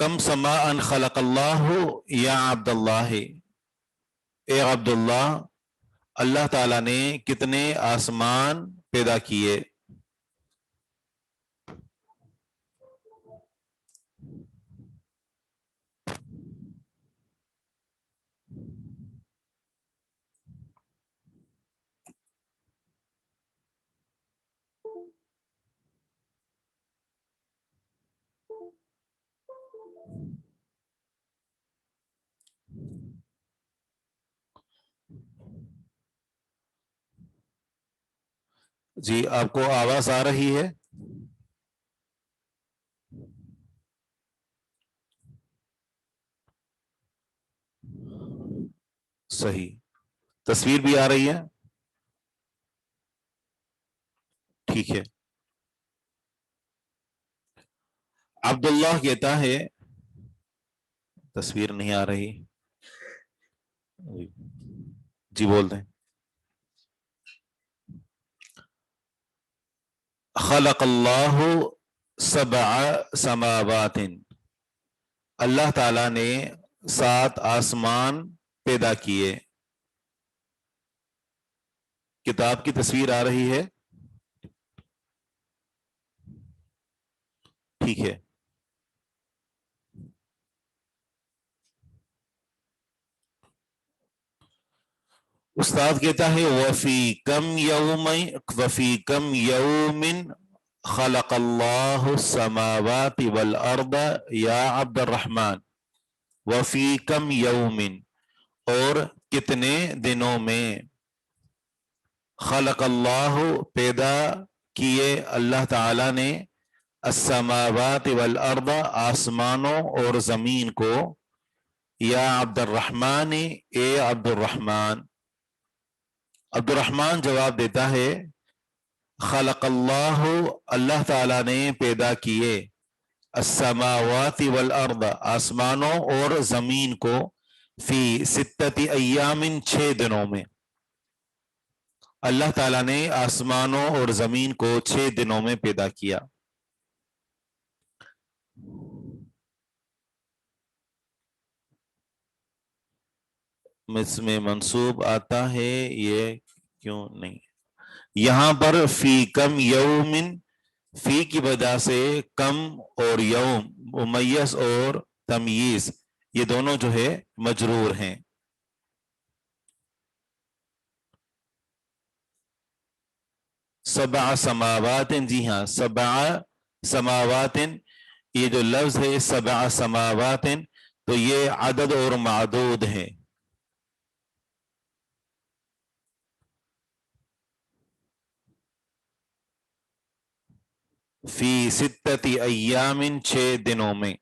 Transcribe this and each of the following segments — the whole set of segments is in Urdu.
کم سماء خلق اللہ یا عبد اللہ، اے عبداللہ، اللہ تعالیٰ نے کتنے آسمان پیدا کیے؟ جی آپ کو آواز آ رہی ہے؟ صحیح، تصویر بھی آ رہی ہے؟ ٹھیک ہے۔ عبداللہ کہتا ہے، تصویر نہیں آ رہی، جی بول دیں۔ خلق اللہ سبع سماوات، اللہ تعالیٰ نے 7 آسمان پیدا کیے۔ کتاب کی تصویر آ رہی ہے؟ ٹھیک ہے۔ استاد کہتا ہے وفی کم یوم خلق اللہ السماوات والارض یا عبد الرحمن، وفی کم یوم، اور کتنے دنوں میں، خلق اللہ پیدا کیے اللہ تعالی نے، السماوات والارض آسمانوں اور زمین کو، یا عبد الرحمن اے عبد الرحمن۔ عبد الرحمن جواب دیتا ہے، خلق اللہ اللہ تعالیٰ نے پیدا کیے، السماوات والارض آسمانوں اور زمین کو، فی 6 ایام 6 دنوں میں، اللہ تعالیٰ نے آسمانوں اور زمین کو 6 دنوں میں پیدا کیا۔ اس میں منصوب آتا ہے، یہ کیوں نہیں؟ یہاں پر فی کم یومن، فی کی وجہ سے کم اور یوم، ممیز اور تمییز، یہ دونوں جو ہے مجرور ہیں۔ سبع سماوات، جی ہاں، سبع سماوات، یہ جو لفظ ہے سبع سماوات، تو یہ عدد اور معدود ہے۔ فی 6 ایام 6 دنوں میں۔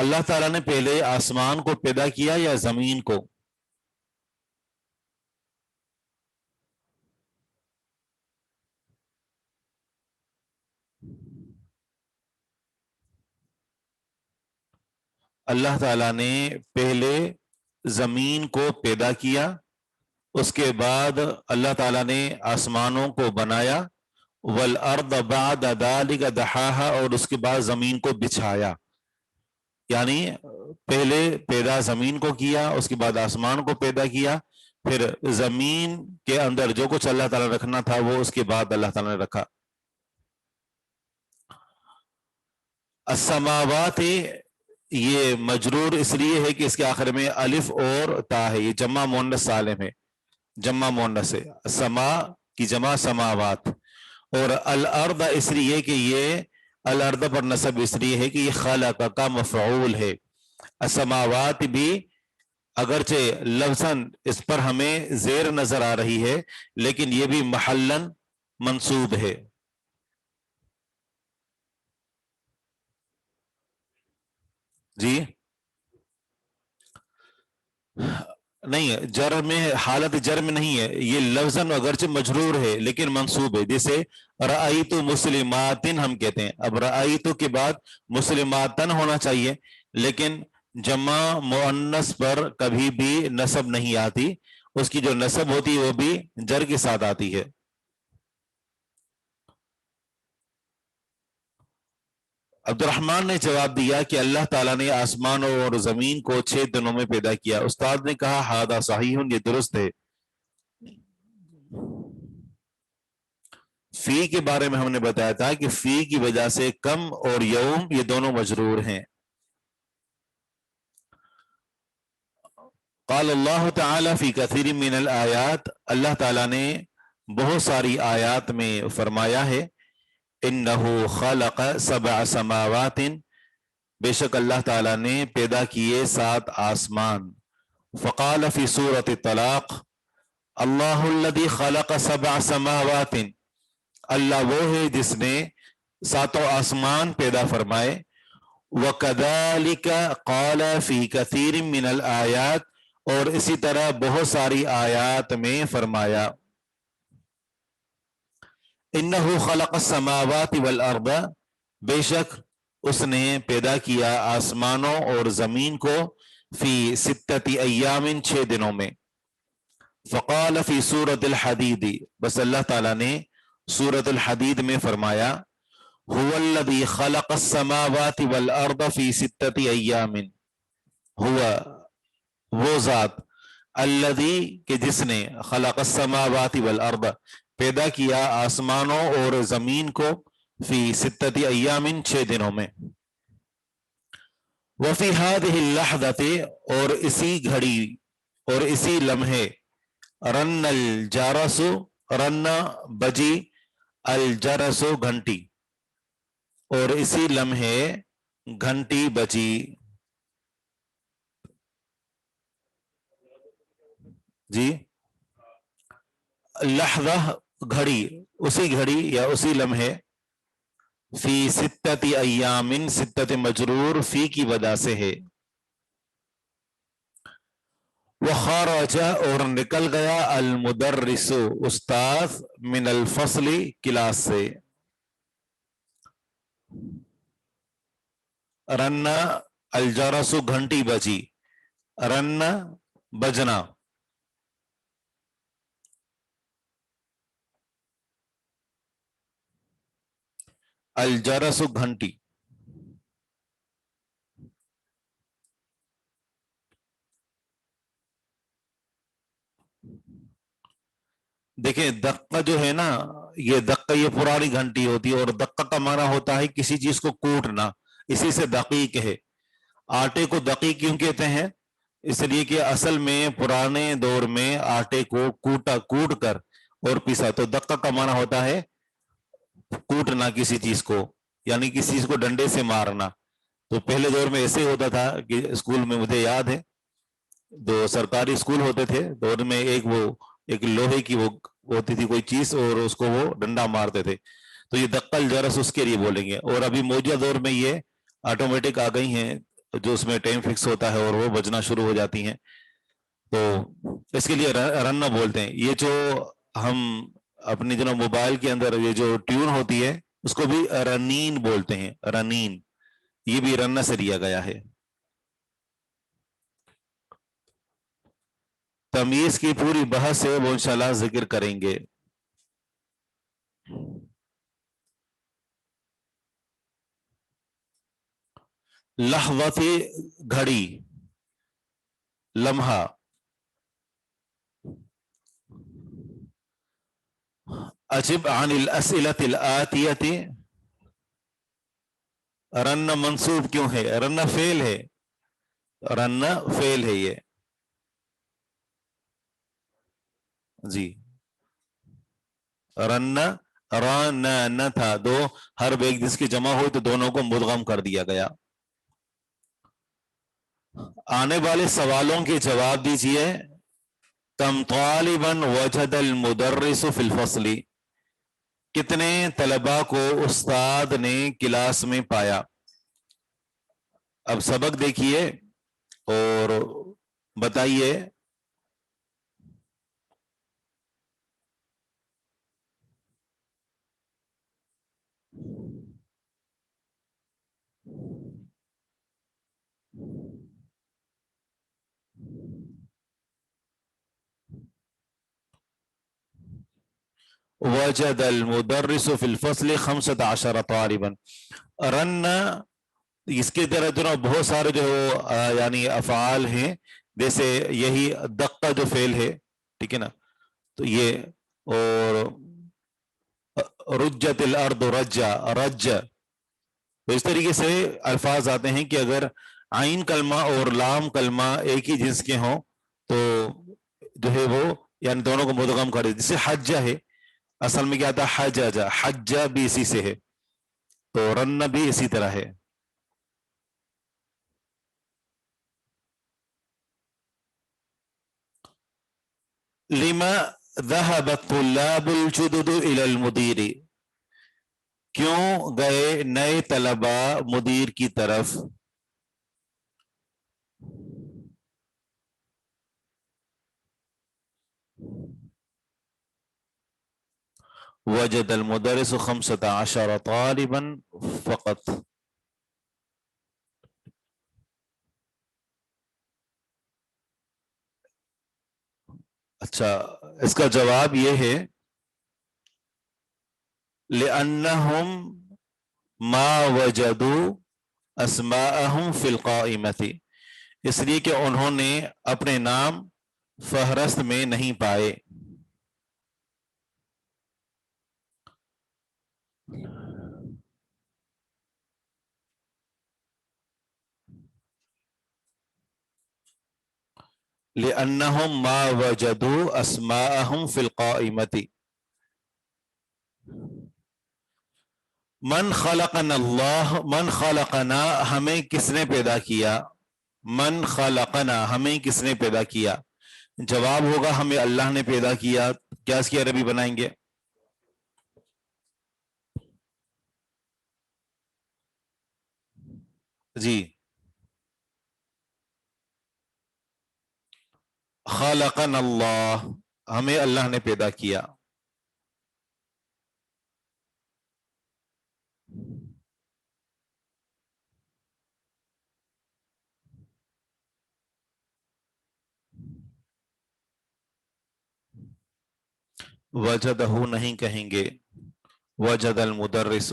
اللہ تعالیٰ نے پہلے آسمان کو پیدا کیا یا زمین کو؟ اللہ تعالیٰ نے پہلے زمین کو پیدا کیا، اس کے بعد اللہ تعالیٰ نے آسمانوں کو بنایا، والارض بعد ذلك دحاها، اور اس کے بعد زمین کو بچھایا، یعنی پہلے پیدا زمین کو کیا، اس کے بعد آسمان کو پیدا کیا، پھر زمین کے اندر جو کچھ اللہ تعالیٰ رکھنا تھا وہ اس کے بعد اللہ تعالیٰ نے رکھا۔ السماوات یہ مجرور اس لیے ہے کہ اس کے آخر میں الف اور تا ہے، یہ جمع مؤنث سالم ہے، جمع مؤنث ہے، سما کی جمع سماوات، اور الارض اس لیے کہ یہ الارض پر نصب اس لیے ہے کہ یہ خلق کا مفعول ہے۔ السماوات بھی اگرچہ لفظاً اس پر ہمیں زیر نظر آ رہی ہے، لیکن یہ بھی محلاً منصوب ہے۔ جی نہیں، جر میں حالت جر میں نہیں ہے، یہ لفظاً اگرچہ مجرور ہے لیکن منصوب ہے، جیسے رأیت مسلماتن ہم کہتے ہیں، اب رأیت کے بعد مسلماتن ہونا چاہیے، لیکن جمع مؤنث پر کبھی بھی نصب نہیں آتی، اس کی جو نصب ہوتی ہے وہ بھی جر کے ساتھ آتی ہے۔ عبد الرحمن نے جواب دیا کہ اللہ تعالیٰ نے آسمانوں اور زمین کو 6 دنوں میں پیدا کیا۔ استاد نے کہا ہادہ صحیح، یہ درست ہے۔ فی کے بارے میں ہم نے بتایا تھا کہ فی کی وجہ سے کم اور یوم یہ دونوں مجرور ہیں۔ قال اللہ تعالی فی کثیر من الآیات، اللہ تعالیٰ نے بہت ساری آیات میں فرمایا ہے انہ خلق 7 سماوات، بے شک اللہ تعالیٰ نے پیدا کیے 7 آسمان۔ فقال فی سورۃ الطلاق اللہ الذی خلق 7 سماوات، اللہ وہ ہے جس نے 7 آسمان پیدا فرمائے۔ وَكَذَلِكَ قَالَ فِي كَثِيرٍ مِّنَ الْآيَاتِ، اور اسی طرح بہت ساری آیات میں فرمایا اِنَّهُ خَلَقَ السَّمَاوَاتِ وَالْأَرْضَ، بے شک اس نے پیدا کیا آسمانوں اور زمین کو فی 6 ایام 6 دنوں میں۔ فقال فی سورۃ الحدید، بس اللہ تعالیٰ نے سورۃ الحدید میں فرمایا هو الذی خلق السماوات والارض فی 6 ایام، ہوا وہ ذات، الذی کہ جس نے خلق السماوات والارض پیدا کیا آسمانوں اور زمین کو فی 6 ایام 6 دنوں میں۔ وفی هذه اللحظة، اور اسی گھڑی اور اسی لمحے، رن الجرس، رن بجی، الجرس گھنٹی، اور اسی لمحے گھنٹی بجی۔ جی لحظہ گھڑی، اسی گھڑی یا اسی لمحے، فی 6 ایام 6 مجرور فی کی وجہ سے ہے۔ وخرج، اور نکل گیا، المدرس استاذ، من الفصل کلاس سے۔ رن الجرس گھنٹی بجی، رن بجنا، الجرس گھنٹی۔ دیکھیں دقہ جو ہے نا، یہ دقہ یہ پرانی گھنٹی ہوتی ہے، اور دقہ کا معنی ہوتا ہے کسی چیز کو کوٹنا، اسی سے دقیق ہے۔ آٹے کو دقیق کیوں کہتے ہیں؟ اس لیے کہ اصل میں پرانے دور میں آٹے کو کوٹ کر اور پیسا، تو دقہ کا معنی ہوتا ہے کوٹنا کسی چیز کو، یعنی کسی چیز کو ڈنڈے سے مارنا۔ تو پہلے دور میں ایسے ہوتا تھا کہ اسکول میں مجھے یاد ہے، دو سرکاری اسکول ہوتے تھے دور میں، ایک لوہے کی وہ ہوتی تھی کوئی چیز، اور اس کو وہ ڈنڈا مارتے تھے، تو یہ دقہ الجرس اس کے لیے بولیں گے۔ اور ابھی موجودہ دور میں یہ آٹومیٹک آ گئی ہیں، جو اس میں ٹائم فکس ہوتا ہے اور وہ بجنا شروع ہو جاتی ہیں، تو اس کے لیے رن بولتے ہیں۔ یہ جو ہم اپنی جو موبائل کے اندر یہ جو ٹیون ہوتی ہے اس کو بھی رنین بولتے ہیں، رنین، یہ بھی رن سے لیا گیا ہے۔ تمیز کی پوری بحث ہے، وہ انشاءاللہ ذکر کریں گے۔ لحظتی گھڑی، لمحہ۔ اجب عن الاسئلۃ الآتیۃ، رن منصوب کیوں ہے؟ رن فعل ہے، رن فعل ہے یہ، جی رن، رن نہ تھا، دو حرف ایک جس کی جمع ہوئی تو دونوں کو مدغم کر دیا گیا۔ آنے والے سوالوں کے جواب دیجئے۔ کم طالبا وجد المدرس فی الفصل، کتنے طلباء کو استاد نے کلاس میں پایا؟ اب سبق دیکھیے اور بتائیے۔ وجد المدرس في الفصل 15 طالبا. رن اس کے طرح جو بہت سارے جو یعنی افعال ہیں، جیسے یہی دقہ جو فعل ہے، ٹھیک ہے نا، تو یہ، اور رجت الارض رجا رج، تو اس طریقے سے الفاظ آتے ہیں کہ اگر عین کلمہ اور لام کلمہ ایک ہی جنس کے ہوں تو جو ہے وہ یعنی دونوں کو مدغم کر دے. جسے حجہ ہے، اصل میں کیا تھا؟ حججہ، حجہ بھی اسی سے ہے، تو رن بھی اسی طرح ہے. لما ذهب الطلاب الجدد الى المدير، کیوں گئے نئے طلبہ مدیر کی طرف؟ وجد المدرس 15 طالبا فقط. اچھا، اس کا جواب یہ ہے لأنهم ما وجدوا اسماءهم في القائمة، اس لیے کہ انہوں نے اپنے نام فہرست میں نہیں پائے. لأنهم ما وجدوا اسماءهم في القائمة. من خلقنا اللہ، من خلقنا ہمیں کس نے پیدا کیا، من خلقنا ہمیں کس نے پیدا کیا. جواب ہوگا ہمیں اللہ نے پیدا کیا. کیا اس کی عربی بنائیں گے؟ جی، خلقنا اللہ، ہمیں اللہ نے پیدا کیا. وجدہ نہیں کہیں گے، وجد المدرس.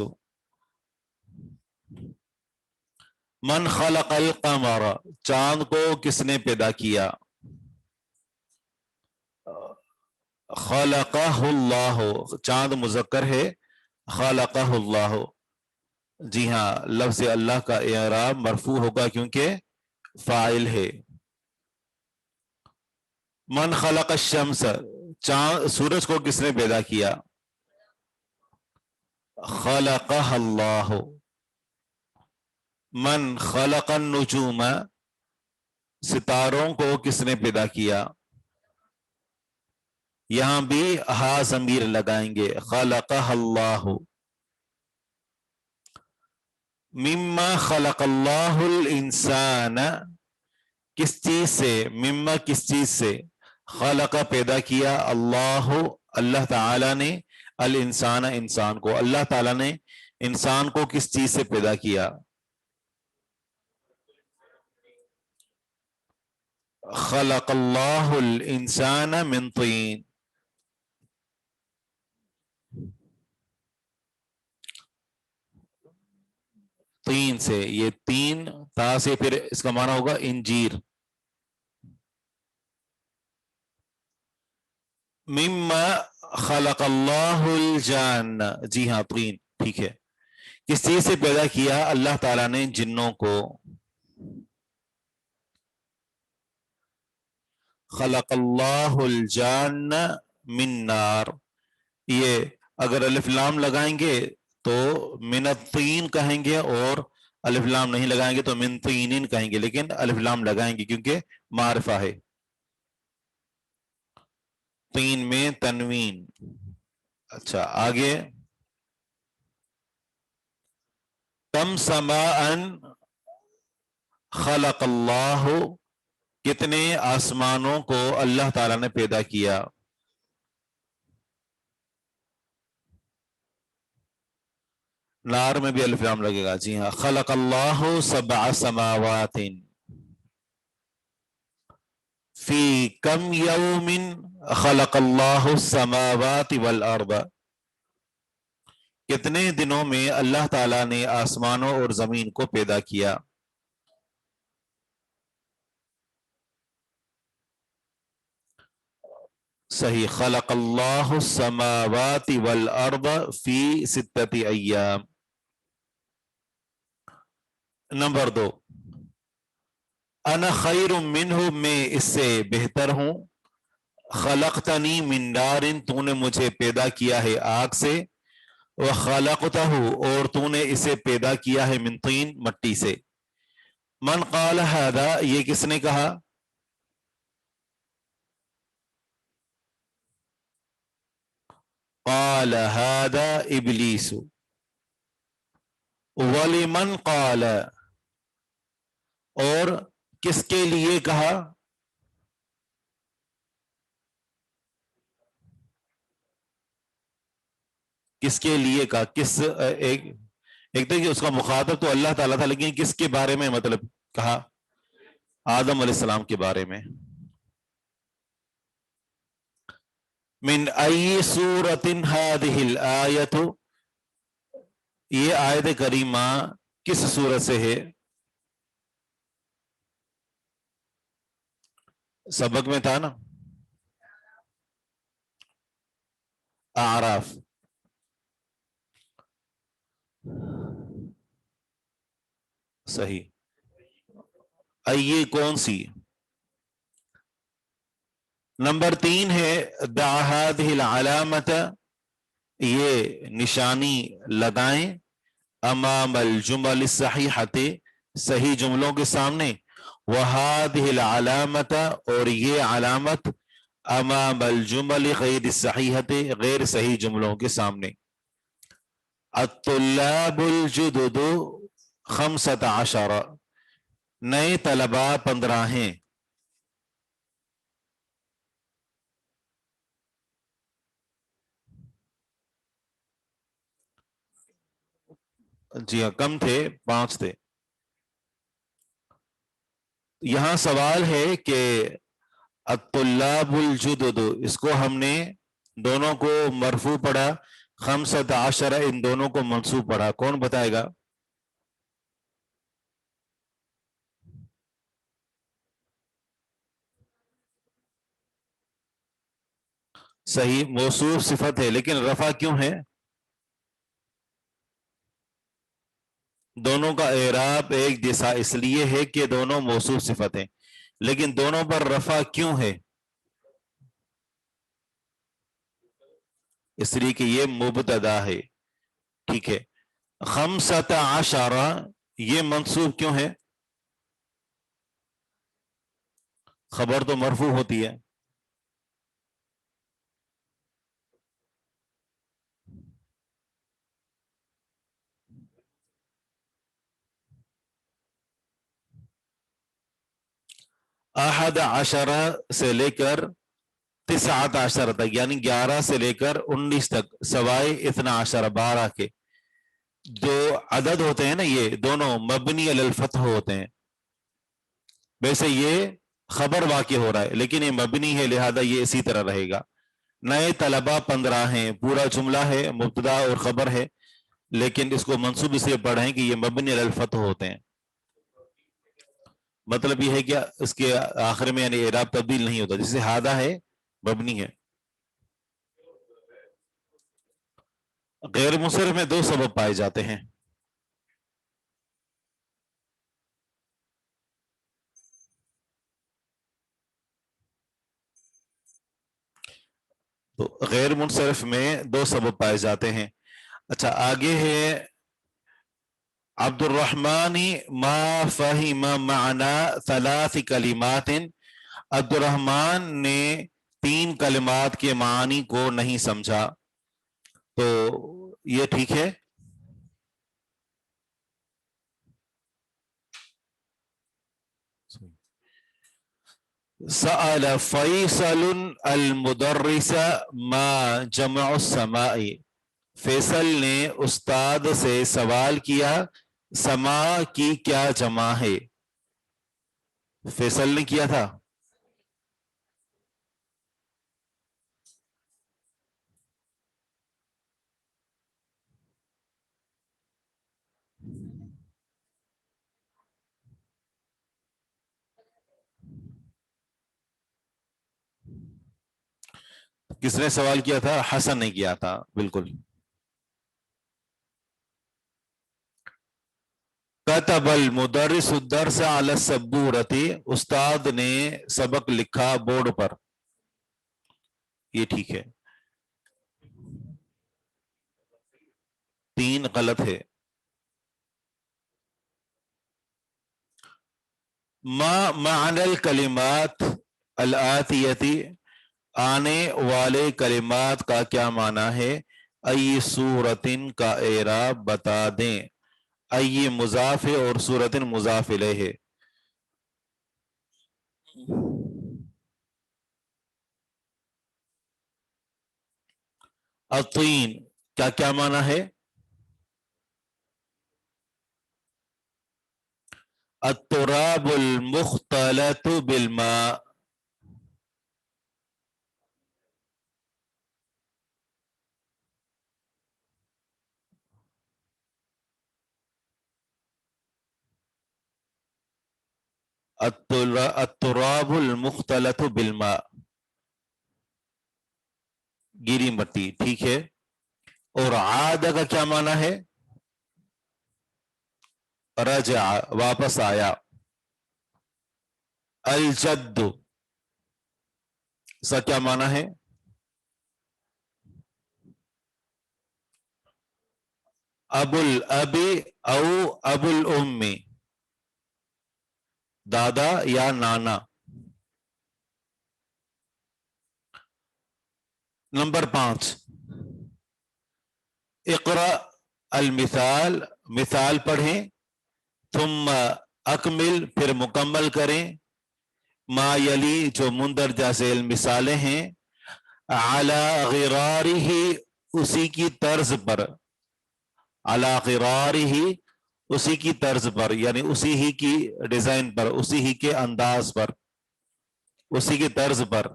من خلق القمر، چاند کو کس نے پیدا کیا؟ خلقہ اللہ، چاند مذکر ہے، خلقہ اللہ. جی ہاں، لفظ اللہ کا اعراب مرفوع ہوگا کیونکہ فاعل ہے. من خلق الشمس، چاند سورج کو کس نے پیدا کیا؟ خلقہ اللہ. من خلق النجوم، ستاروں کو کس نے پیدا کیا؟ یہاں بھی ہا ضمیر لگائیں گے، خلقہ اللہ. مما خلق اللہ الانسان، کس چیز سے، مما کس چیز سے، خلق پیدا کیا، اللہ اللہ تعالی نے، الانسان انسان کو، اللہ تعالی نے انسان کو کس چیز سے پیدا کیا؟ خلق اللہ الانسان من طین. تین سے، یہ تین تا سے پھر اس کا معنی ہوگا انجیر. مما خلق اللہ الجان، جی ہاں طین، ٹھیک ہے. کس چیز سے پیدا کیا اللہ تعالیٰ نے جنوں کو؟ خلق اللہ الجان من نار. یہ اگر الف لام لگائیں گے تو من الطین کہیں گے، اور الف لام نہیں لگائیں گے تو من طینین کہیں گے، لیکن الف لام لگائیں گے کیونکہ معرفہ ہے. تین میں تنوین. اچھا آگے، کم سماء خلق اللہ، کتنے آسمانوں کو اللہ تعالیٰ نے پیدا کیا؟ نار میں بھی الف لام لگے گا، جی ہاں. خلق اللہ 7 سماوات فی کم یوم خلق اللہ السماوات والارض. کتنے دنوں میں اللہ تعالیٰ نے آسمانوں اور زمین کو پیدا کیا؟ صحیح، خلق اللہ السماوات والارض فی 6 ایام۔ نمبر 2، انا خیر منہ، میں اس سے بہتر ہوں، خلقتنی من نار، تو نے مجھے پیدا کیا ہے آگ سے، وخلقتہ، اور تو نے اسے پیدا کیا ہے من طین، مٹی سے۔ من قال ھذا، یہ کس نے کہا؟ قال ھذا ابلیس۔ ولمن قال، اور کس کے لیے کہا؟ کس کے لیے کہا؟ کس ایک دیکھیے اس کا مخاطب تو اللہ تعالیٰ تھا، لیکن کس کے بارے میں مطلب کہا؟ آدم علیہ السلام کے بارے میں۔ من ای سورۃ ھذہ الآیۃ، یہ آیت کریمہ کس سورت سے ہے؟ سبق میں تھا نا، اعراف۔ صحیح، کون سی؟ نمبر 3 ہے دع ھذہ العلامۃ، یہ نشانی لگائیں، امام الجمل الصحیحۃ، صحیح جملوں کے سامنے، وھذہ العلامۃ، اور یہ علامت، امام الجمل غیر الصحیحۃ، غیر صحیح جملوں کے سامنے۔ الطلاب الجدد 15، نئے طلباء 15 ہیں۔ جی ہاں، کم تھے، 5 تھے۔ یہاں سوال ہے کہ الطلاب الجدد، اس کو ہم نے دونوں کو مرفوع پڑھا، 15 ان دونوں کو منصوب پڑھا، کون بتائے گا؟ صحیح، موصوف صفت ہے، لیکن رفع کیوں ہے؟ دونوں کا اعراب ایک جیسا اس لیے ہے کہ دونوں موصوف صفت ہیں، لیکن دونوں پر رفع کیوں ہے؟ اس لیے کہ یہ مبتدا ہے، ٹھیک ہے۔ 15 یہ منصوب کیوں ہے؟ خبر تو مرفوع ہوتی ہے۔ احد عشرہ سے لے کر 19 تک، یعنی 11 سے لے کر 19 تک، سوائے 12 12 کے جو عدد ہوتے ہیں نا، یہ دونوں مبنی علی الفتح ہوتے ہیں۔ ویسے یہ خبر واقع ہو رہا ہے، لیکن یہ مبنی ہے، لہذا یہ اسی طرح رہے گا۔ نئے طلبہ 15 ہیں، پورا جملہ ہے، مبتدا اور خبر ہے، لیکن اس کو منصوب اس لیے پڑھیں کہ یہ مبنی علی الفتح ہوتے ہیں۔ مطلب یہ ہے کہ اس کے آخر میں یعنی اعراب تبدیل نہیں ہوتا، جیسے ہادہ ہے مبنی ہے۔ غیر منصرف میں 2 سبب پائے جاتے ہیں۔ تو غیر منصرف میں 2 سبب پائے جاتے ہیں۔ اچھا، آگے ہے عبد الرحمن ما فہم معنی 3 کلمات، عبد الرحمن نے 3 کلمات کے معنی کو نہیں سمجھا، تو یہ ٹھیک ہے؟ سأل فیصل المدرس ما جمع السماء، فیصل نے استاد سے سوال کیا سما کی کیا جمع ہے؟ فیصل نے کیا تھا۔ کس نے سوال کیا تھا؟ حسن نے کیا تھا، بالکل. کتب المدرس الدرس علی السبورۃ، استاد نے سبق لکھا بورڈ پر. یہ ٹھیک ہے. 3 غلط ہے. ما معنی الکلمات الآتیتی، آنے والے کلمات کا کیا معنی ہے؟ ای سورتن کا اعراب بتا دیں. ای مضاف ہے اور سورتن مضاف الیہ ہے. الطین کیا کیا معنی ہے؟ التراب المختلط بالماء. التراب المختلط بالماء، گیری مٹی. ٹھیک ہے. اور عاد کا کیا معنی ہے؟ رجع، واپس آیا. الجد اس کا کیا معنی ہے؟ ابو الاب او ابو الام، دادا یا نانا. نمبر 5، اقرأ المثال، مثال پڑھیں. ثم اکمل، پھر مکمل کریں. ما یلی، جو مندرجہ ذیل مثالیں ہیں. علی غرارہ، اسی کی طرز پر. علی غرارہ، اسی کی طرز پر، یعنی اسی ہی کی ڈیزائن پر، اسی ہی کے انداز پر، اسی کی طرز پر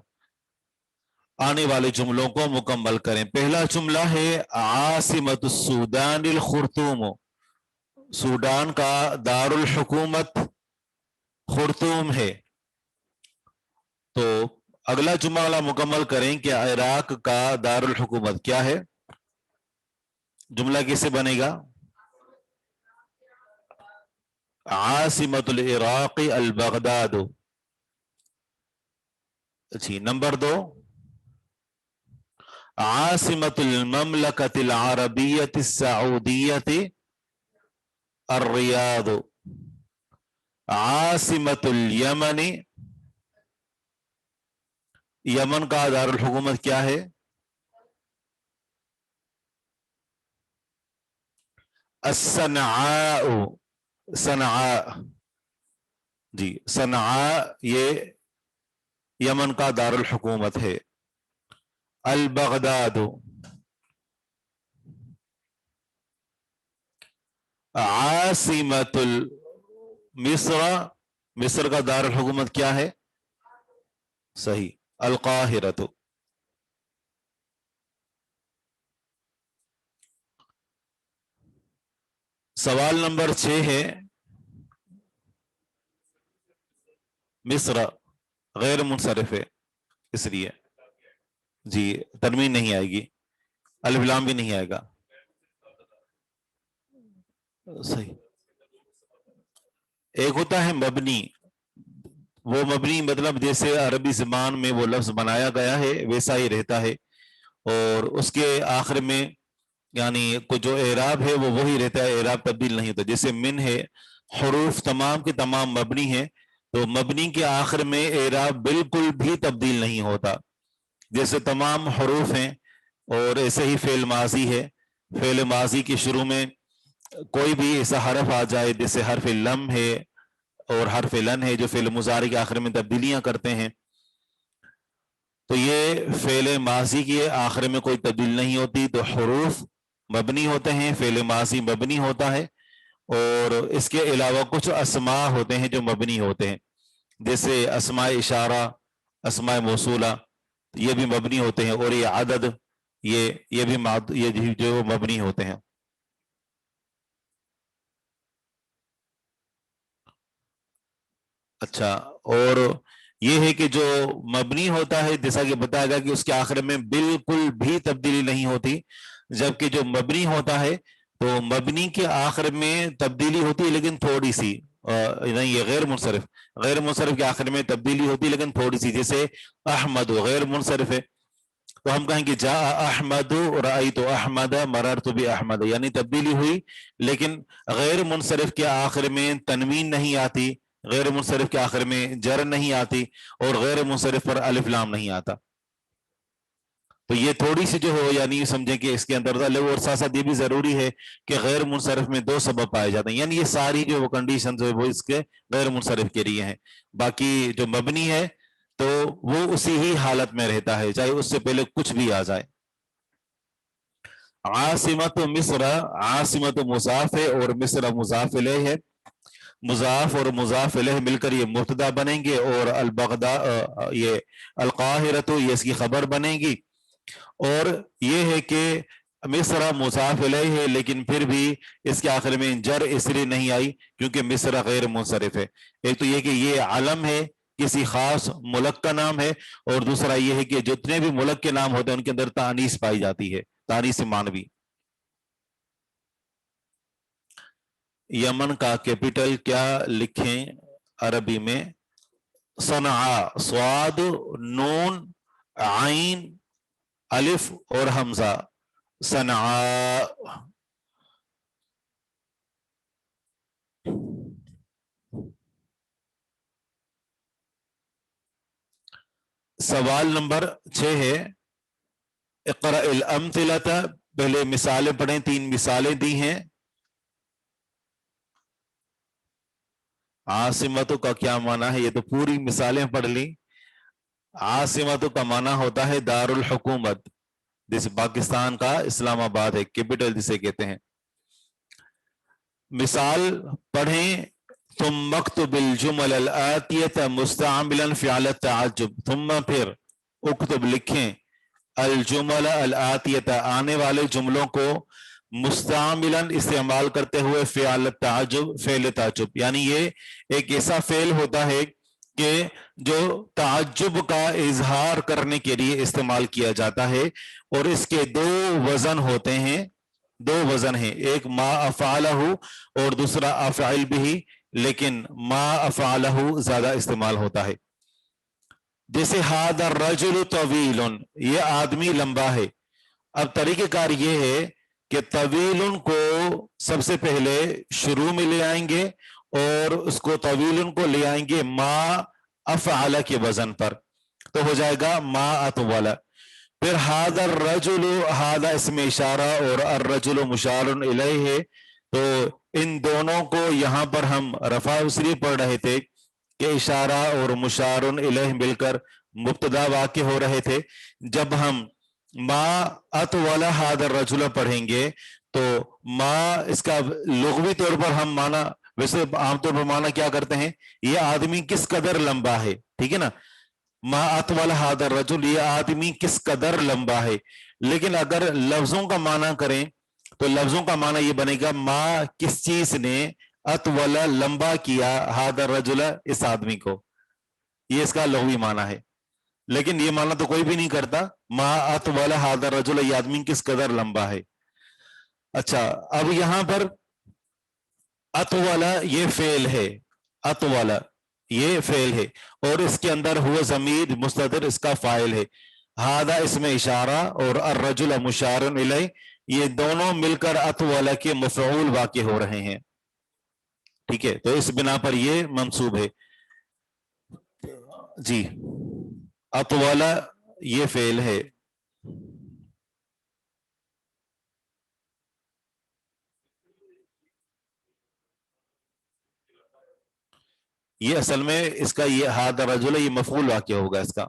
آنے والے جملوں کو مکمل کریں. پہلا جملہ ہے عاصمۃ السودان الخرطوم، سوڈان کا دارالحکومت خرطوم ہے. تو اگلا جملہ مکمل کریں کہ عراق کا دارالحکومت کیا ہے. جملہ کیسے بنے گا؟ عاصمۃ العراق البغداد. اچھی. نمبر 2، عاصمۃ المملکۃ العربیۃ السعودیۃ الریاض. عاصمۃ الیمن، یمن کا دارالحکومت کیا ہے؟ الصنعاء، صنعاء. جی، صنعاء یہ یمن کا دارالحکومت ہے. البغداد، عاصمۃ مصر، مصر کا دارالحکومت کیا ہے؟ صحیح، القاہرۃ. سوال نمبر 6 ہے، مصر غیر منصرف ہے اس لیے جی تنوین نہیں آئے گی، الف لام بھی نہیں آئے گا. صحیح. ایک ہوتا ہے مبنی، وہ مبنی مطلب جیسے عربی زبان میں وہ لفظ بنایا گیا ہے ویسا ہی رہتا ہے، اور اس کے آخر میں یعنی جو اعراب ہے وہ وہی رہتا ہے، اعراب تبدیل نہیں ہوتا. جیسے من ہے، حروف تمام کے تمام مبنی ہیں، تو مبنی کے آخر میں اعراب بالکل بھی تبدیل نہیں ہوتا. جیسے تمام حروف ہیں، اور ایسے ہی فعل ماضی ہے، فعل ماضی کے شروع میں کوئی بھی ایسا حرف آ جائے جیسے حرف لم ہے اور حرف لن ہے جو فعل مضارع کے آخر میں تبدیلیاں کرتے ہیں، تو یہ فعل ماضی کے آخر میں کوئی تبدیل نہیں ہوتی. تو حروف مبنی ہوتے ہیں، فعل ماضی مبنی ہوتا ہے، اور اس کے علاوہ کچھ اسماء ہوتے ہیں جو مبنی ہوتے ہیں، جیسے اسماء اشارہ، اسماء موصولہ، یہ بھی مبنی ہوتے ہیں. اور یہ عدد، یہ بھی جو مبنی ہوتے ہیں. اچھا، اور یہ ہے کہ جو مبنی ہوتا ہے جیسا کہ بتایا گیا کہ اس کے آخر میں بالکل بھی تبدیلی نہیں ہوتی، جبکہ جو مبنی ہوتا ہے تو مبنی کے آخر میں تبدیلی ہوتی ہے لیکن تھوڑی سی، نہیں یہ غیر منصرف، غیر منصرف کے آخر میں تبدیلی ہوتی ہے لیکن تھوڑی سی، جیسے احمد غیر منصرف ہے تو ہم کہیں گے جا احمد رأیت احمد مررت باحمد، یعنی تبدیلی ہوئی لیکن غیر منصرف کے آخر میں تنوین نہیں آتی، غیر منصرف کے آخر میں جر نہیں آتی، اور غیر منصرف پر الف لام نہیں آتا. تو یہ تھوڑی سی جو ہو یعنی سمجھیں کہ اس کے اندر اور ساتھ ساتھ یہ بھی ضروری ہے کہ غیر منصرف میں دو سبب پائے جاتے ہیں، یعنی یہ ساری جو کنڈیشنز وہ اس کے غیر منصرف کے لیے ہیں. باقی جو مبنی ہے تو وہ اسی ہی حالت میں رہتا ہے چاہے اس سے پہلے کچھ بھی آ جائے. عاصمت مصر، عاصمت مضاف ہے اور مصر مضاف الیہ ہے، مضاف اور مضاف الیہ مل کر یہ مبتدا بنیں گے، اور البغداد یہ القاہرۃ یہ اس کی خبر بنے گی. اور یہ ہے کہ مصر مضاف الیہ ہے لیکن پھر بھی اس کے آخر میں جر اس لیے نہیں آئی کیونکہ مصر غیر منصرف ہے. ایک تو یہ کہ یہ علم ہے، کسی خاص ملک کا نام ہے، اور دوسرا یہ ہے کہ جتنے بھی ملک کے نام ہوتے ہیں ان کے اندر تانیث پائی جاتی ہے، تانیث مانوی. یمن کا کیپٹل کیا لکھیں عربی میں؟ صنعاء، صاد نون عین الف اور حمزہ، صنعاء. سوال نمبر 6 ہے اقرأ الامثلۃ، پہلے مثالیں پڑھیں، 3 مثالیں دی ہیں. عاصمت کا کیا معنی ہے؟ یہ تو پوری مثالیں پڑھ لی. عاصمت کا معنی ہوتا ہے دار الحکومت، جیسے پاکستان کا اسلام آباد ہے، کیپٹل جسے کہتے ہیں. مثال پڑھیں، ثم اکتب الجمل الآتیۃ مستعملا فعل التعجب، ثم پھر اکتب لکھیں الجمل الآتیۃ آنے والے جملوں کو مستعملا استعمال کرتے ہوئے فعل التعجب فعل تعجب، یعنی یہ ایک ایسا فعل ہوتا ہے کہ جو تعجب کا اظہار کرنے کے لیے استعمال کیا جاتا ہے، اور اس کے 2 وزن ہوتے ہیں، 2 وزن ہیں، ایک ما افعلہ اور دوسرا افعل بھی، لیکن ما افعلہ زیادہ استعمال ہوتا ہے. جیسے ھذا الرجل طویل، یہ آدمی لمبا ہے. اب طریقہ کار یہ ہے کہ طویل کو سب سے پہلے شروع میں لے آئیں گے اور اس کو طویل کو لے آئیں گے ما افعل کے وزن پر، تو ہو جائے گا ما اطول. پھر ھذا الرجل، ھذا اسم اشارہ اور الرجل مشار الیہ ہے، تو ان دونوں کو یہاں پر ہم رفع اسری پڑھ رہے تھے کہ اشارہ اور مشار الیہ مل کر مبتدا واقع ہو رہے تھے. جب ہم ما اطول ھذا الرجل پڑھیں گے تو ما اس کا لغوی طور پر ہم معنی ویسے عام طور پر معنی کیا کرتے ہیں، یہ آدمی کس قدر لمبا ہے، ٹھیک ہے نا، ما اطول ھذا الرجل یہ آدمی کس قدر لمبا ہے. لیکن اگر لفظوں کا معنی کریں تو لفظوں کا معنی یہ بنے گا ما کس چیز نے اطول لمبا کیا ھذا الرجل اس آدمی کو، یہ اس کا لغوی معنی ہے. لیکن یہ معنی تو کوئی بھی نہیں کرتا، ما اطول ھذا الرجل یہ آدمی کس قدر لمبا ہے. اچھا اب یہاں پر اطول یہ فعل ہے، اطول یہ فعل ہے اور اس کے اندر ہوا ضمیر مستتر اس کا فاعل ہے. ھذا اسم اشارہ اور الرجل مشار الیہ یہ دونوں مل کر اطول کے مفعول واقع ہو رہے ہیں، ٹھیک ہے، تو اس بنا پر یہ منصوب ہے. جی اطول یہ فعل ہے. یہ اصل میں اس کا یہ ھذا الرجل یہ مفعول واقع ہوگا اس کا.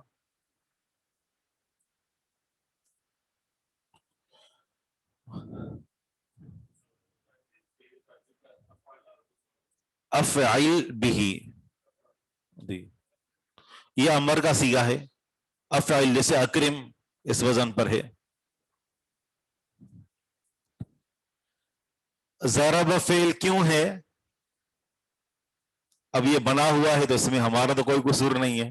افعل بھی یہ امر کا صیغہ ہے، افعل جیسے اکرم اس وزن پر ہے. ضرب فعل کیوں ہے؟ اب یہ بنا ہوا ہے تو اس میں ہمارا تو کوئی قصور نہیں ہے،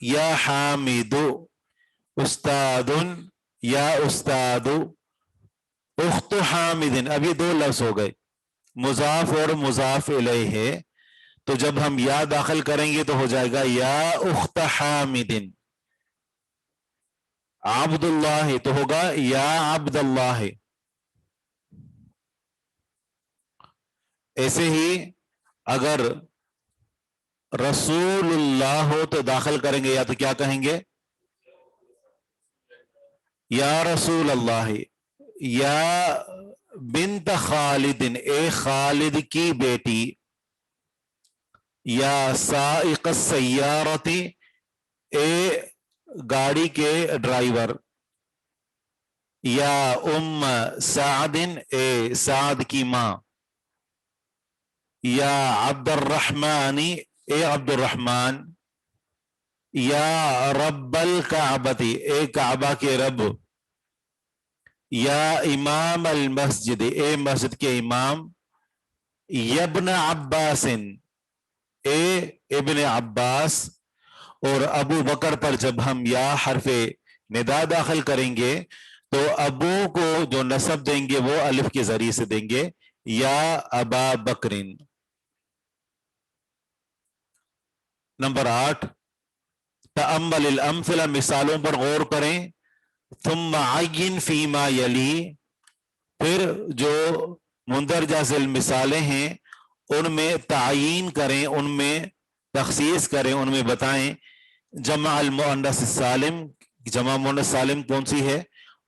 یا حامد استاد یا استاد اخت حامد. اب یہ دو لفظ ہو گئے مضاف اور مضاف الیہ ہے تو جب ہم یا داخل کریں گے تو ہو جائے گا یا اخت حامد. عبد اللہ تو ہوگا یا عبد اللہ. ایسے ہی اگر رسول اللہ ہو تو داخل کریں گے یا تو کیا کہیں گے یا رسول اللہ. یا بنت خالد اے خالد کی بیٹی. یا سائق السیارۃ اے گاڑی کے ڈرائیور. یا ام سعد اے سعد کی ماں. یا عبد الرحمن اے عبد الرحمن. یا رب الکعبۃ اے کعبہ کے رب. یا امام المسجد اے مسجد کے امام. یبن عباس اے ابن عباس. اور ابو بکر پر جب ہم یا حرف ندا داخل کریں گے تو ابو کو جو نسب دیں گے وہ الف کے ذریعے سے دیں گے یا ابا بکرین. نمبر 8 تأمل الامثلہ مثالوں پر غور کریں. ثم عین فیما یلی پھر جو مندرجہ ذیل مثالیں ہیں ان میں تعیین کریں ان میں تخصیص کریں ان میں بتائیں. جمع المؤنث السالم جمع مؤنث سالم کون سی ہے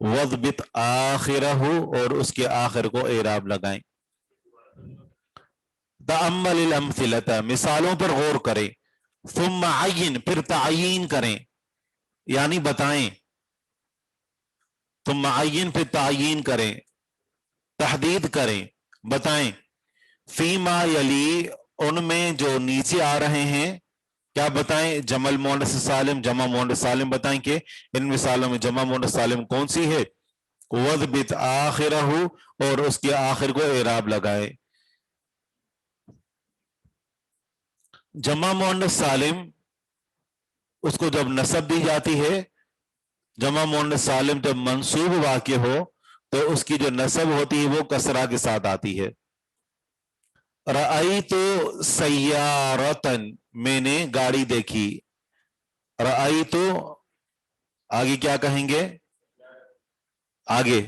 وضبط آخرہ اور اس کے آخر کو اعراب لگائیں. تأمل الامثلہ مثالوں پر غور کریں. ثم عین پھر تعیین کریں یعنی بتائیں. ثم عین پھر تعیین کریں تحدید کریں بتائیں. فیما یلی ان میں جو نیچے آ رہے ہیں کیا بتائیں جمع المؤنث سالم جمع مؤنث سالم بتائیں کہ ان مثالوں میں جمع مؤنث سالم کون سی ہے وضبط آخرہ اور اس کے آخر کو اعراب لگائے. جمع مؤنث سالم اس کو جب نسب دی جاتی ہے جمع مؤنث سالم جب منصوب واقع ہو تو اس کی جو نسب ہوتی ہے وہ کسرہ کے ساتھ آتی ہے. رأیت سیارتن میں نے گاڑی دیکھی. رأیت آگے کیا کہیں گے آگے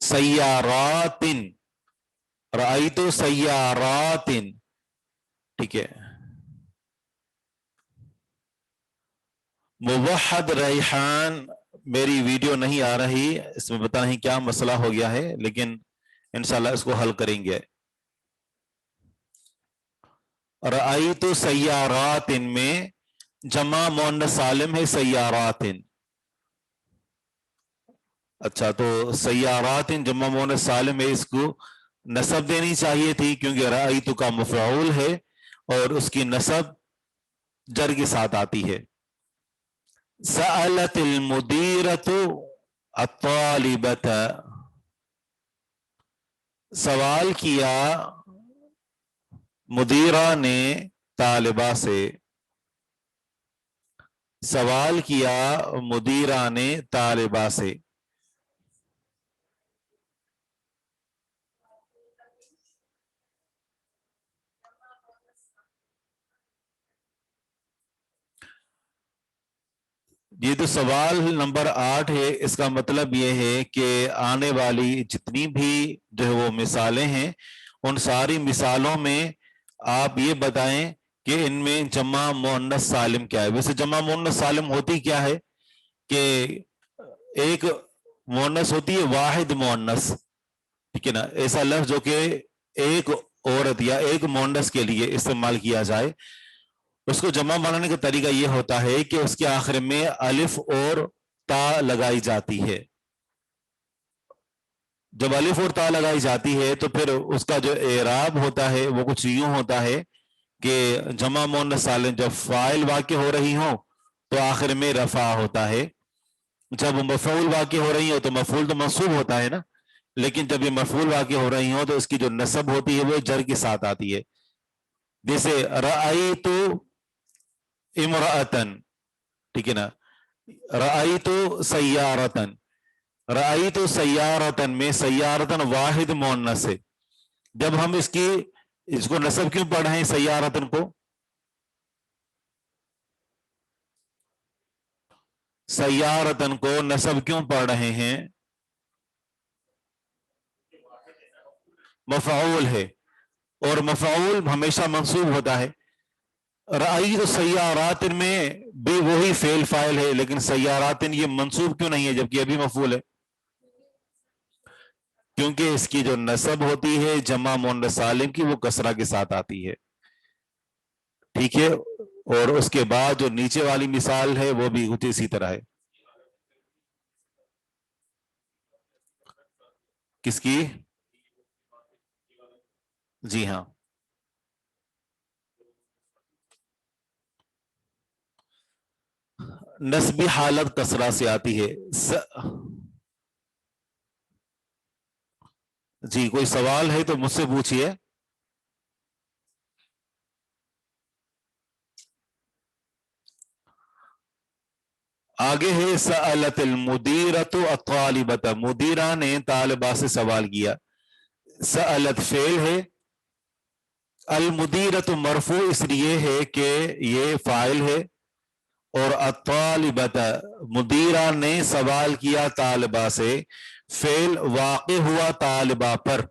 سیاراتن. رأیت سیاراتن ٹھیک ہے. موحد ریحان میری ویڈیو نہیں آ رہی اس میں بتا نہیں کیا مسئلہ ہو گیا ہے لیکن انشاءاللہ اس کو حل کریں گے. رأیت سیارات میں جمع مؤنث سالم ہے سیارات. اچھا تو سیارات جمع مؤنث سالم ہے اس کو نسب دینی چاہیے تھی کیونکہ رأیت کا مفعول ہے اور اس کی نسب جر کے ساتھ آتی ہے. سألت المدیرۃ الطالبۃ سوال کیا مدیرہ نے طالبہ سے. سوال کیا مدیرہ نے طالبہ سے. یہ تو سوال نمبر 8 ہے اس کا مطلب یہ ہے کہ آنے والی جتنی بھی جو ہے وہ مثالیں ہیں ان ساری مثالوں میں آپ یہ بتائیں کہ ان میں جمع مؤنث سالم کیا ہے. ویسے جمع مؤنث سالم ہوتی کیا ہے کہ ایک مؤنث ہوتی ہے واحد مؤنث ٹھیک ہے نا ایسا لفظ جو کہ ایک عورت یا ایک مؤنث کے لیے استعمال کیا جائے. اس کو جمع بنانے کا طریقہ یہ ہوتا ہے کہ اس کے آخر میں الف اور تا لگائی جاتی ہے. جب الف اور تا لگائی جاتی ہے تو پھر اس کا جو اعراب ہوتا ہے وہ کچھ یوں ہوتا ہے کہ جمع مؤنث سالم جب فاعل واقع ہو رہی ہوں تو آخر میں رفع ہوتا ہے. جب مفعول واقع ہو رہی ہو تو مفعول تو منصوب ہوتا ہے نا لیکن جب یہ مفعول واقع ہو رہی ہوں تو اس کی جو نسب ہوتی ہے وہ جر کے ساتھ آتی ہے. جیسے رأیت امرأتن، ٹھیک ہے نا، رأیت سیارتن، رأیت سیارتن میں سیارتن واحد مؤنث ہے. جب ہم اس کو نصب کیوں پڑھ رہے ہیں سیارتن کو؟ سیارتن کو نصب کیوں پڑھ رہے ہیں؟ مفعول ہے، اور مفعول ہمیشہ منصوب ہوتا ہے. رأیت سیارات میں بھی وہی فعل فاعل ہے، لیکن سیارات یہ منصوب کیوں نہیں ہے جبکہ ابھی مفعول ہے؟ کیونکہ اس کی جو نصب ہوتی ہے جمع مؤنث سالم کی وہ کسرہ کے ساتھ آتی ہے. ٹھیک ہے، اور اس کے بعد جو نیچے والی مثال ہے وہ بھی کچھ اسی طرح ہے. کس کی؟ جی ہاں، نسبی حالت کسرہ سے آتی ہے. جی کوئی سوال ہے تو مجھ سے پوچھئے. آگے ہے سألت المدیرۃ الطالبۃ، مدیرہ نے طالبہ سے سوال کیا. سألت فعل ہے، المدیرۃ مرفوع اس لیے ہے کہ یہ فاعل ہے، اور الطالبۃ مدیرہ نے سوال کیا طالبہ سے، فعل واقع ہوا طالبہ پر،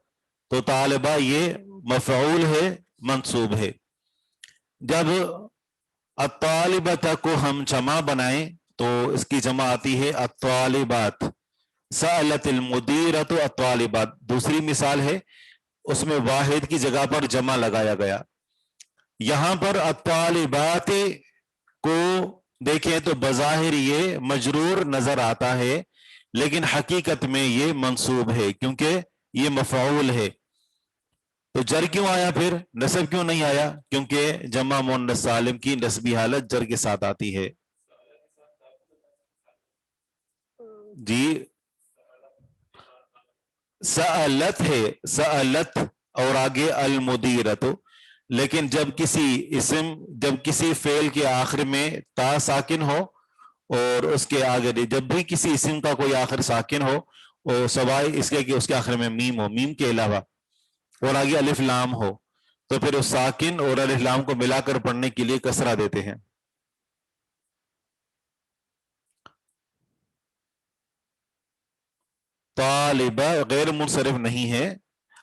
تو طالبہ یہ مفعول ہے، منصوب ہے. جب الطالبۃ کو ہم جمع بنائیں تو اس کی جمع آتی ہے الطالبات. سألت المدیرۃ الطالبات دوسری مثال ہے، اس میں واحد کی جگہ پر جمع لگایا گیا. یہاں پر الطالبات کو دیکھیں تو بظاہر یہ مجرور نظر آتا ہے، لیکن حقیقت میں یہ منصوب ہے کیونکہ یہ مفعول ہے. تو جر کیوں آیا پھر؟ نصب کیوں نہیں آیا؟ کیونکہ جمع مؤنث سالم کی نسبی حالت جر کے ساتھ آتی ہے. جی سألت ہے، سألت اور آگے المدیرۃ، لیکن جب کسی فعل کے آخر میں تا ساکن ہو اور اس کے آگے جب بھی کسی اسم کا کوئی آخر ساکن ہو، اور سوائے اس کے کہ اس کے آخر میں میم ہو، میم کے علاوہ، اور آگے الف لام ہو، تو پھر اس ساکن اور الف لام کو ملا کر پڑھنے کے لیے کسرہ دیتے ہیں. طالبہ غیر منصرف نہیں ہے،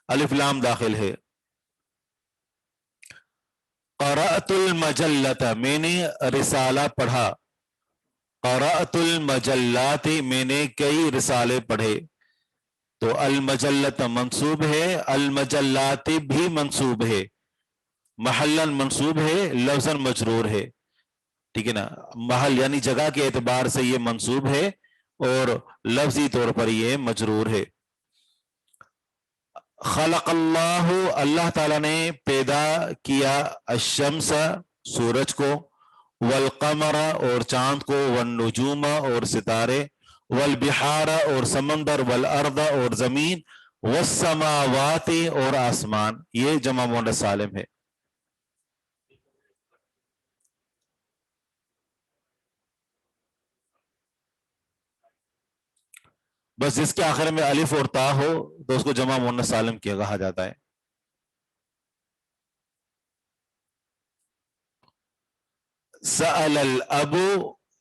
الف لام داخل ہے. قرأت المجلۃ میں نے رسالہ پڑھا، قرأت المجلات میں نے کئی رسالے پڑھے. تو المجلۃ منصوب ہے، المجلات بھی منصوب ہے، محلاً منصوب ہے، لفظاً مجرور ہے. ٹھیک ہے نا، محل یعنی جگہ کے اعتبار سے یہ منصوب ہے اور لفظی طور پر یہ مجرور ہے. خلق اللہ، اللہ تعالیٰ نے پیدا کیا، الشمس سورج کو، والقمر اور چاند کو، والنجوم اور ستارے، والبحار اور سمندر، والارض اور زمین، والسماوات اور آسمان. یہ جمع مؤنث سالم ہے. بس جس کے آخر میں الف اور تا ہو تو اس کو جمع مؤنث سالم کیا کہا جاتا ہے. سأل الاب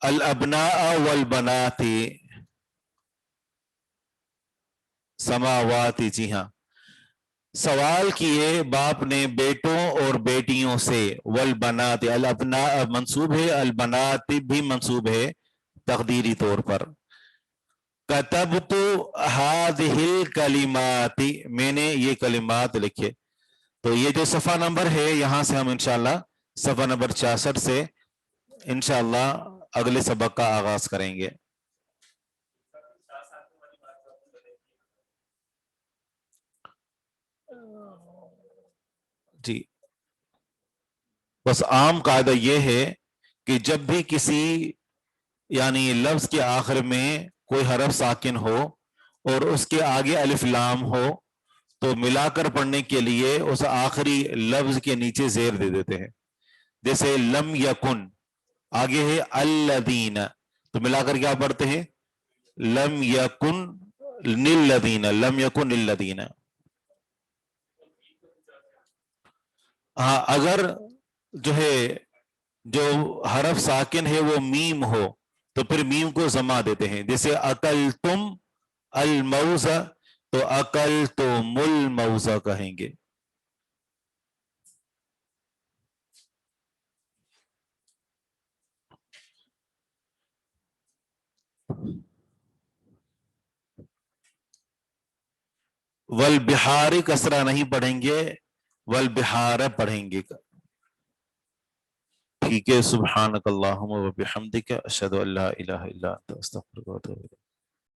الابناء والبنات سماوات، جی ہاں، سوال کیے باپ نے بیٹوں اور بیٹیوں سے، والبنات الابناء منصوب ہے، البنات بھی منصوب ہے تقدیری طور پر. کتبت هذه الکلمات میں نے یہ کلمات لکھے. تو یہ جو صفحہ نمبر ہے یہاں سے ہم انشاءاللہ صفحہ نمبر 66 سے انشاءاللہ اگلے سبق کا آغاز کریں گے. جی بس عام قاعدہ یہ ہے کہ جب بھی کسی یعنی لفظ کے آخر میں کوئی حرف ساکن ہو اور اس کے آگے الف لام ہو تو ملا کر پڑھنے کے لیے اس آخری لفظ کے نیچے زیر دے دیتے ہیں. جیسے لم یکن، آگے ہے الذین، تو ملا کر کیا پڑھتے ہیں؟ لم یکن للذین، لم یکن للذین. ہاں اگر جو ہے جو حرف ساکن ہے وہ میم ہو تو پھر میم کو ضمہ دیتے ہیں. جیسے اکلتم الموز، تو اکلتم الموز کہیں گے. والبحار کسرہ نہیں پڑھیں گے، والبحار پڑھیں گے. ٹھیک ہے. سبحانک اللہم و بحمدک، اشہد ان لا الہ الا انت، استغفرک و اتوب الیک.